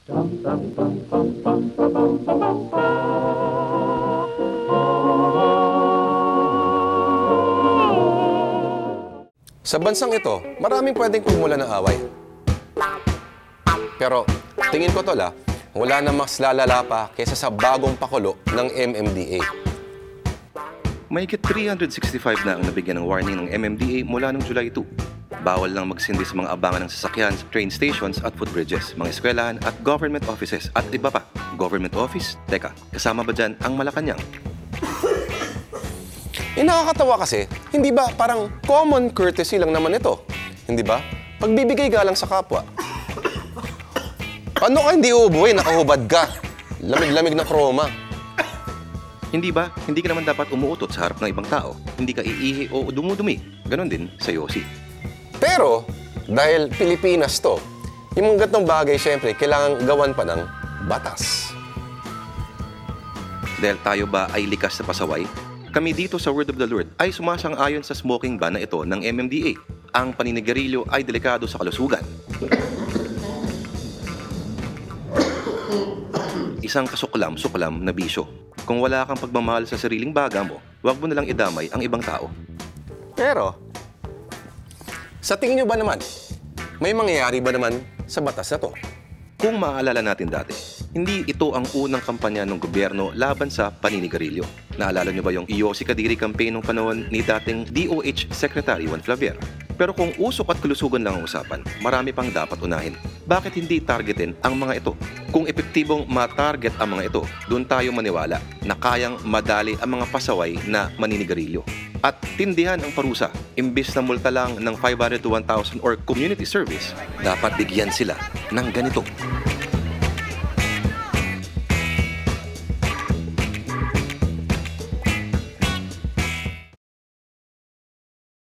Sa bansang ito, maraming pwedeng pagmula ng away. Pero tingin ko tol, wala na mas lalala pa kaysa sa bagong pakulo ng MMDA. Mahigit 365 na ang nabigyan ng warning ng MMDA mula noong July 2. Bawal lang magsindi sa mga abangan ng sasakyan sa train stations at footbridges, mga eskwelahan at government offices at iba pa. Government office? Teka, kasama ba dyan ang Malacanang? Nakakatawa kasi, hindi ba parang common courtesy lang naman ito? Hindi ba? Pagbibigay galang sa kapwa. Paano ka hindi uubuhin? Nakahubad ka. Lamig-lamig na kroma. Hindi ba? Hindi ka naman dapat umuutot sa harap ng ibang tao. Hindi ka iihi o dumudumi. Ganon din sa Yossi. Pero, dahil Pilipinas to, yung mga ganitong bagay, syempre, kailangan gawan pa ng batas. Dahil tayo ba ay likas sa pasaway? Kami dito sa Word of the Lord ay sumasang-ayon sa smoking ban na ito ng MMDA. Ang paninigarilyo ay delikado sa kalusugan. Isang kasuklam-suklam na bisyo. Kung wala kang pagmamahal sa sariling baga mo, huwag mo nalang idamay ang ibang tao. Pero, sa tingin nyo ba naman, may mangyayari ba naman sa batas na to? Kung maaalala natin dati, hindi ito ang unang kampanya ng gobyerno laban sa paninigarilyo. Naalala nyo ba yung Yossi Kadiri campaign ng panahon ni dating DOH Secretary Juan Flavier? Pero kung usok at kalusugan lang ang usapan, marami pang dapat unahin. Bakit hindi targetin ang mga ito? Kung epektibong matarget ang mga ito, doon tayo maniwala na kayang madali ang mga pasaway na maninigarilyo. At tindihan ang parusa, imbis na multa lang ng 500 to 1,000 or community service, dapat bigyan sila ng ganito.